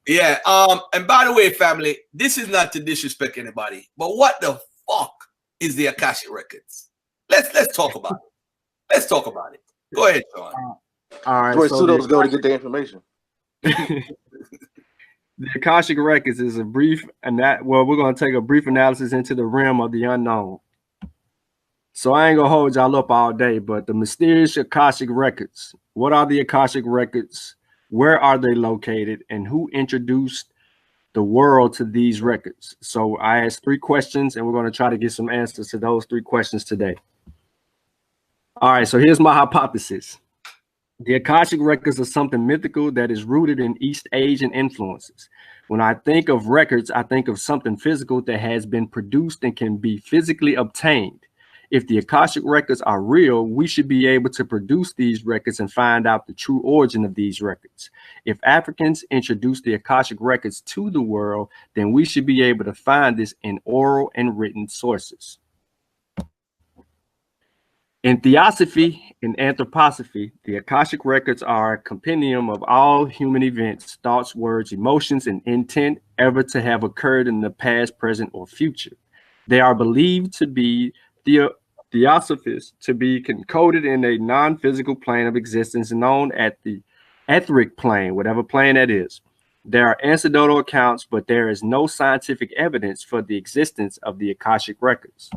Yeah. And by the way, family, this is not to disrespect anybody, but what the fuck is the Akashic Records? Let's talk about it. Let's talk about it. Go ahead, Shawn. All right. Where pseudos go to get the information. The Akashic Records is a brief, and that we're going to take a brief analysis into the realm of the unknown. So I ain't gonna hold y'all up all day, but the mysterious Akashic Records. What are the Akashic Records? Where are they located? And who introduced the world to these records? So I asked 3 questions, and we're going to try to get some answers to those 3 questions today. All right, so here's my hypothesis. The Akashic Records are something mythical that is rooted in East Asian influences. When I think of records, I think of something physical that has been produced and can be physically obtained. If the Akashic Records are real, we should be able to produce these records and find out the true origin of these records. If Africans introduce the Akashic Records to the world, then we should be able to find this in oral and written sources. In theosophy and anthroposophy, the Akashic Records are a compendium of all human events, thoughts, words, emotions, and intent ever to have occurred in the past, present, or future. They are believed to be theosophists to be encoded in a non-physical plane of existence known as the etheric plane, whatever plane that is. There are anecdotal accounts, but there is no scientific evidence for the existence of the Akashic Records.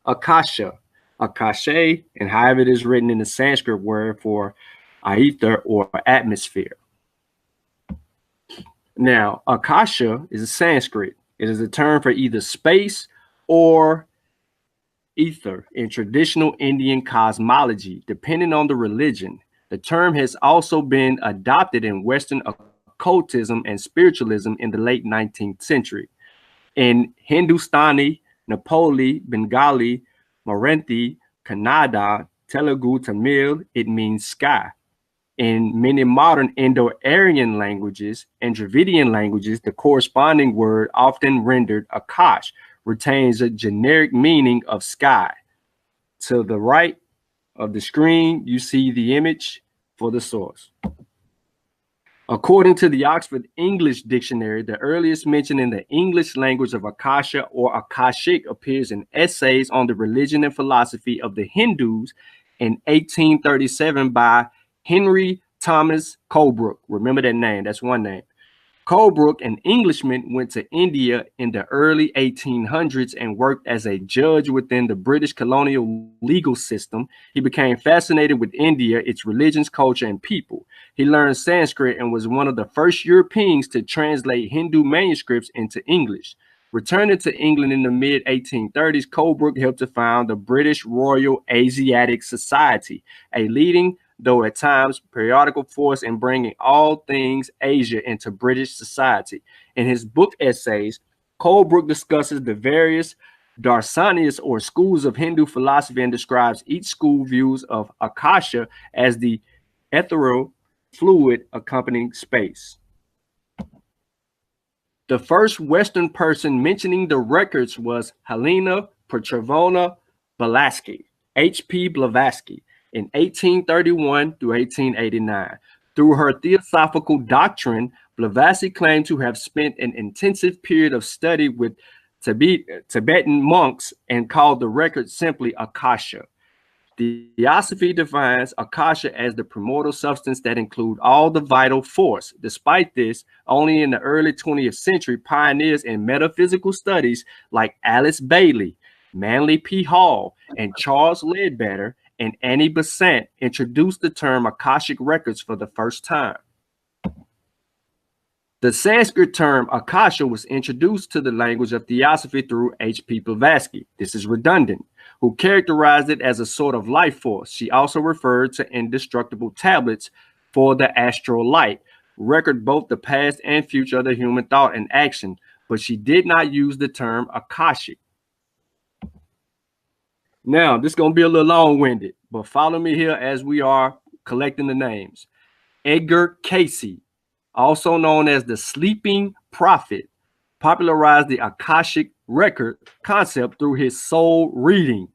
Akasha, Akashe, and however it is written in the Sanskrit word for aether or atmosphere. Now, Akasha is a Sanskrit. It is a term for either space or ether in traditional Indian cosmology, depending on the religion. The term has also been adopted in Western occultism and spiritualism in the late 19th century. In Hindustani, Nepali, Bengali, Marathi, Kannada, Telugu, Tamil, it means sky. In many modern Indo-Aryan languages and Dravidian languages, the corresponding word, often rendered Akash, retains a generic meaning of sky. To the right of the screen, you see the image for the source. According to the Oxford English Dictionary, the earliest mention in the English language of Akasha or Akashic appears in essays on the religion and philosophy of the Hindus in 1837 by Henry Thomas Colebrook. Remember that name, that's one name. Colebrook, an Englishman, went to India in the early 1800s and worked as a judge within the British colonial legal system. He became fascinated with India, its religions, culture, and people. He learned Sanskrit and was one of the first Europeans to translate Hindu manuscripts into English. Returning to England in the mid-1830s, Colebrook helped to found the British Royal Asiatic Society, a leading, though at times periodical force in bringing all things Asia into British society. In his book essays, Colebrook discusses the various darshanas or schools of Hindu philosophy and describes each school views of Akasha as the ethereal fluid accompanying space. The first Western person mentioning the records was Helena Petrovna Blavatsky, H.P. Blavatsky, in 1831 through 1889. Through her theosophical doctrine, Blavatsky claimed to have spent an intensive period of study with Tibetan monks and called the record simply Akasha. The theosophy defines Akasha as the primordial substance that includes all the vital force. Despite this, only in the early 20th century, pioneers in metaphysical studies like Alice Bailey, Manly P. Hall, and Charles Ledbetter and Annie Besant introduced the term Akashic Records for the first time. The Sanskrit term Akasha was introduced to the language of theosophy through H.P. Blavatsky. This is redundant, who characterized it as a sort of life force. She also referred to indestructible tablets for the astral light, record both the past and future of the human thought and action, but she did not use the term Akashic. Now, this is going to be a little long-winded, but follow me here as we are collecting the names. Edgar Cayce, also known as the Sleeping Prophet, popularized the Akashic record concept through his soul reading.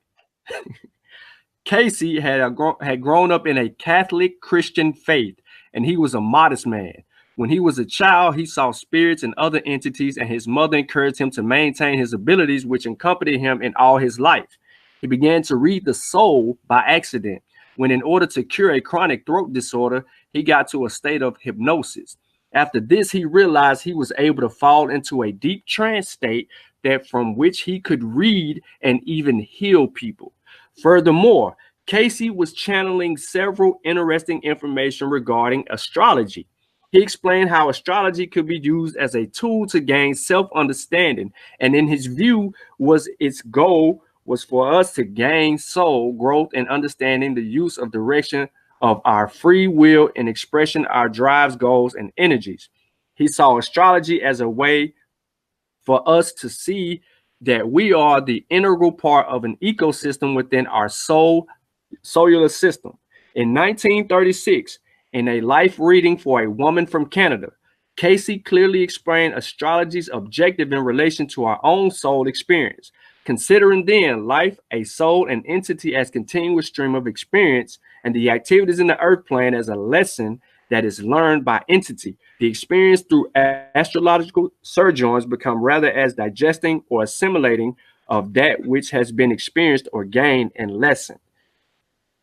Cayce had grown up in a Catholic Christian faith, and he was a modest man. When he was a child, he saw spirits and other entities, and his mother encouraged him to maintain his abilities, which accompanied him in all his life. He began to read the soul by accident, when in order to cure a chronic throat disorder, he got to a state of hypnosis. After this, he realized he was able to fall into a deep trance state that from which he could read and even heal people. Furthermore, Casey was channeling several interesting information regarding astrology. He explained how astrology could be used as a tool to gain self-understanding, and in his view, its goal was for us to gain soul growth and understanding the use of direction of our free will in expressing our drives, goals, and energies. He saw astrology as a way for us to see that we are the integral part of an ecosystem within our cellular system. In 1936, in a life reading for a woman from Canada, Casey clearly explained astrology's objective in relation to our own soul experience. Considering then life, a soul, an entity as continuous stream of experience, and the activities in the earth plane as a lesson that is learned by entity, the experience through astrological sojourns become rather as digesting or assimilating of that which has been experienced or gained and lessened.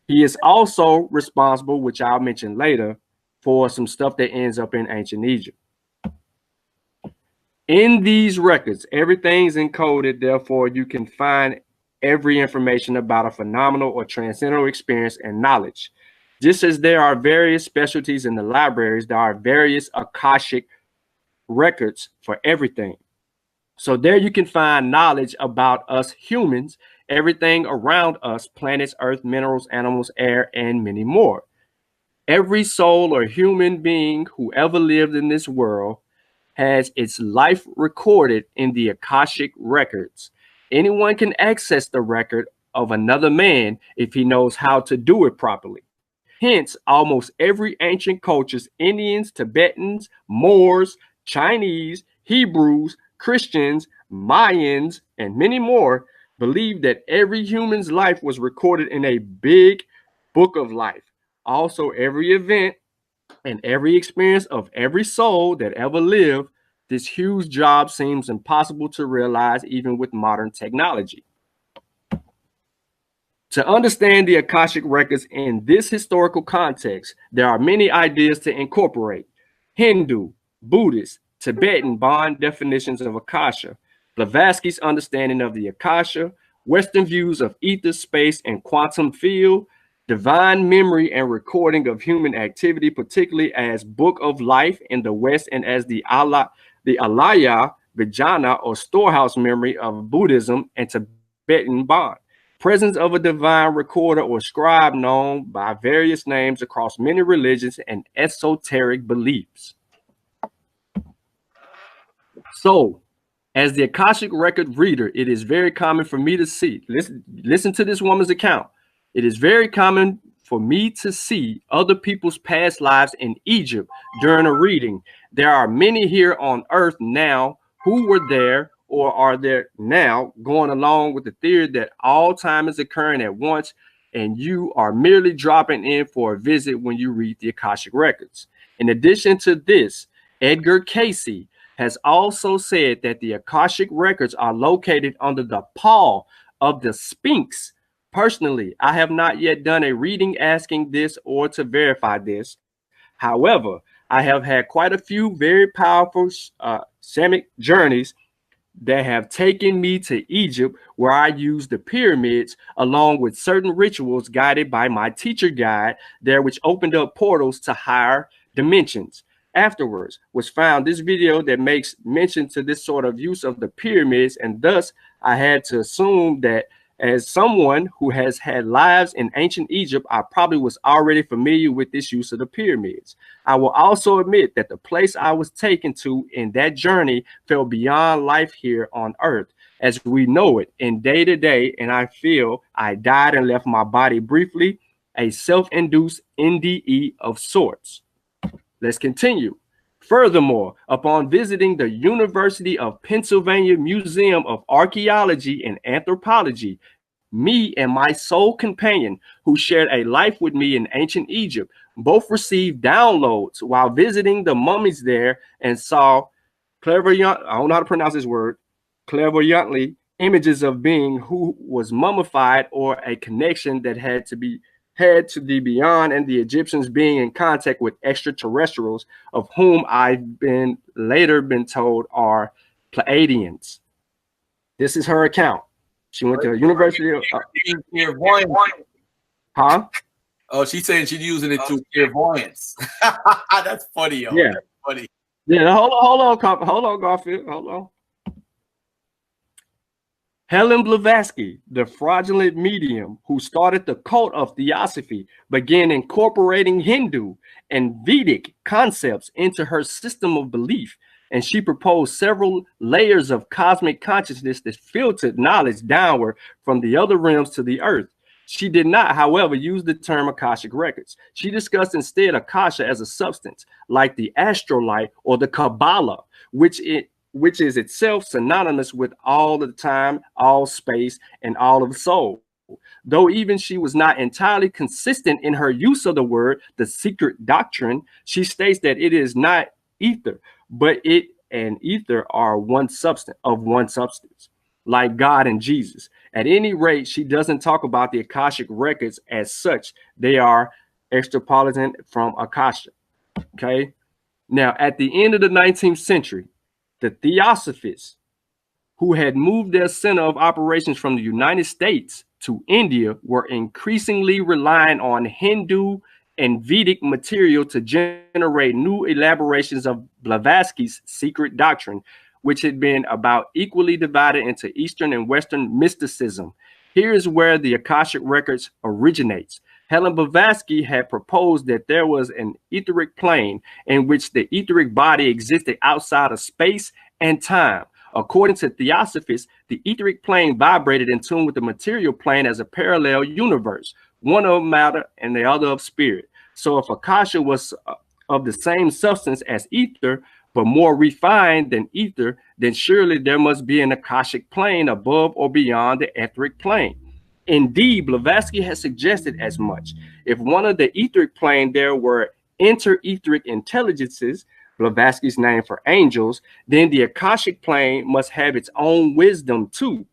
He is also responsible, which I'll mention later, for some stuff that ends up in ancient Egypt. In these records, everything's encoded, therefore you can find every information about a phenomenal or transcendental experience and knowledge. Just as there are various specialties in the libraries, there are various Akashic records for everything. So there you can find knowledge about us humans, everything around us, planets, earth, minerals, animals, air, and many more. Every soul or human being who ever lived in this world has its life recorded in the Akashic records. Anyone can access the record of another man if he knows how to do it properly. Hence, almost every ancient cultures, Indians, Tibetans, Moors, Chinese, Hebrews, Christians, Mayans, and many more, believe that every human's life was recorded in a big book of life. Also, every event and every experience of every soul that ever lived, this huge job seems impossible to realize even with modern technology. To understand the Akashic records in this historical context, there are many ideas to incorporate. Hindu, Buddhist, Tibetan bond definitions of Akasha, Blavatsky's understanding of the Akasha, Western views of ether, space, and quantum field, divine memory and recording of human activity, particularly as book of life in the West and as the Alaya Vijnana or storehouse memory of Buddhism and Tibetan bond. Presence of a divine recorder or scribe known by various names across many religions and esoteric beliefs. So, as the Akashic record reader, it is very common for me to see, listen to this woman's account. It is very common for me to see other people's past lives in Egypt during a reading. There are many here on earth now who were there or are there now, going along with the theory that all time is occurring at once and you are merely dropping in for a visit when you read the Akashic records. In addition to this, Edgar Casey has also said that the Akashic records are located under the paw of the Sphinx. Personally, I have not yet done a reading asking this or to verify this. However, I have had quite a few very powerful Shamic journeys that have taken me to Egypt, where I used the pyramids along with certain rituals guided by my teacher guide there, which opened up portals to higher dimensions. Afterwards was found this video that makes mention to this sort of use of the pyramids, and thus I had to assume that as someone who has had lives in ancient Egypt, I probably was already familiar with this use of the pyramids. I will also admit that the place I was taken to in that journey fell beyond life here on earth as we know it in day to day, and I feel I died and left my body briefly, a self-induced NDE of sorts. Let's continue. Furthermore, upon visiting the University of Pennsylvania Museum of Archaeology and Anthropology, me and my soul companion, who shared a life with me in ancient Egypt, Both received downloads while visiting the mummies there and saw clairvoyant, I don't know how to pronounce this word, clairvoyantly, images of being who was mummified or a connection that had to be beyond, and the Egyptians being in contact with extraterrestrials, of whom I've been later been told are Pleiadians. This is her account. She went to the University of huh? Oh, she's saying she's using it to clairvoyance. That's funny, yo. Yeah. That's funny. Yeah, hold on, Garfield. Hold on. Helen Blavatsky, the fraudulent medium who started the cult of theosophy, began incorporating Hindu and Vedic concepts into her system of belief, and she proposed several layers of cosmic consciousness that filtered knowledge downward from the other realms to the earth. She did not, however, use the term Akashic records. She discussed instead Akasha as a substance, like the astrolight or the Kabbalah, which is itself synonymous with all the time, all space, and all of the soul. Though even she was not entirely consistent in her use of the word, the secret doctrine, she states that it is not ether, but it and ether are one substance, like God and Jesus. At any rate, she doesn't talk about the Akashic records as such. They are extrapolated from Akasha. Okay. Now, at the end of the 19th century, the Theosophists, who had moved their center of operations from the United States to India, were increasingly relying on Hindu and Vedic material to generate new elaborations of Blavatsky's secret doctrine, which had been about equally divided into Eastern and Western mysticism. Here is where the Akashic records originates. Helen Blavatsky had proposed that there was an etheric plane in which the etheric body existed outside of space and time. According to Theosophists, the etheric plane vibrated in tune with the material plane as a parallel universe, one of matter and the other of spirit. So if Akasha was of the same substance as ether, but more refined than ether, then surely there must be an Akashic plane above or beyond the etheric plane. Indeed, Blavatsky has suggested as much. If one of the etheric plane there were inter-etheric intelligences, Blavatsky's name for angels, then the Akashic plane must have its own wisdom too.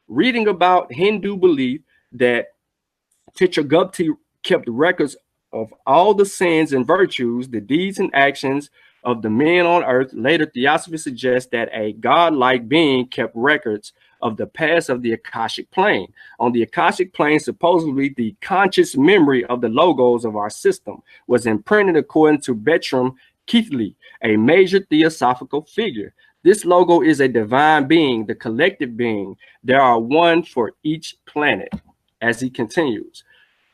Reading about Hindu belief that Chitragupta kept records of all the sins and virtues, the deeds and actions of the men on earth, later Theosophy suggests that a godlike being kept records of the past of the Akashic plane. On the Akashic plane, supposedly the conscious memory of the logos of our system was imprinted according to Bertram Keithley, a major theosophical figure. This logo is a divine being, the collective being. There are one for each planet. As he continues,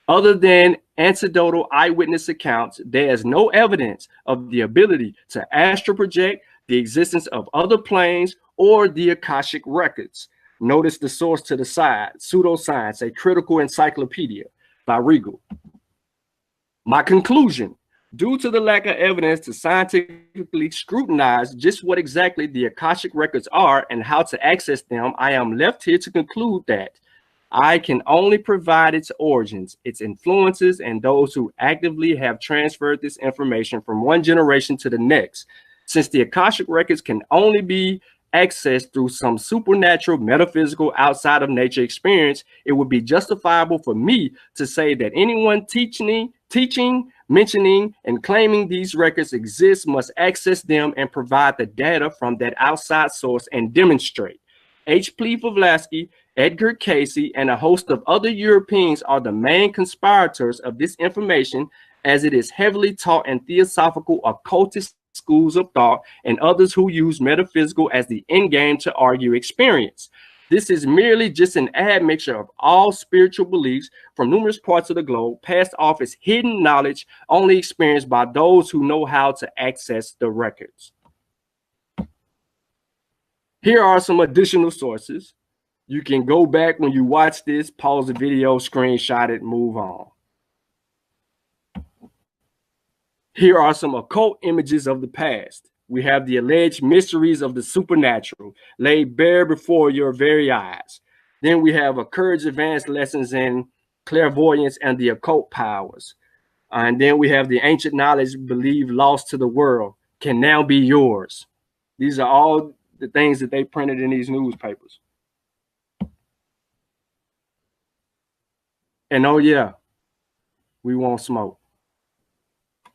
other than anecdotal eyewitness accounts, there is no evidence of the ability to astral project, the existence of other planes, or the Akashic records. Notice the source to the side, Pseudoscience, a critical encyclopedia by Regal. My conclusion, due to the lack of evidence to scientifically scrutinize just what exactly the Akashic records are and how to access them, I am left here to conclude that I can only provide its origins, its influences, and those who actively have transferred this information from one generation to the next. Since the Akashic records can only be accessed through some supernatural, metaphysical, outside of nature experience, it would be justifiable for me to say that anyone teaching, mentioning, and claiming these records exist must access them and provide the data from that outside source and demonstrate. H. P. Blavatsky, Edgar Cayce, and a host of other Europeans are the main conspirators of this information, as it is heavily taught in theosophical occultist schools of thought and others who use metaphysical as the end game to argue experience. This is merely just an admixture of all spiritual beliefs from numerous parts of the globe, passed off as hidden knowledge only experienced by those who know how to access the records. Here are some additional sources. You can go back when you watch this, pause the video, screenshot it, move on. Here are some occult images of the past. We have the alleged mysteries of the supernatural laid bare before your very eyes. Then we have a courage advanced lessons in clairvoyance and the occult powers. And then we have the ancient knowledge believed lost to the world can now be yours. These are all the things that they printed in these newspapers. And oh yeah, we won't smoke.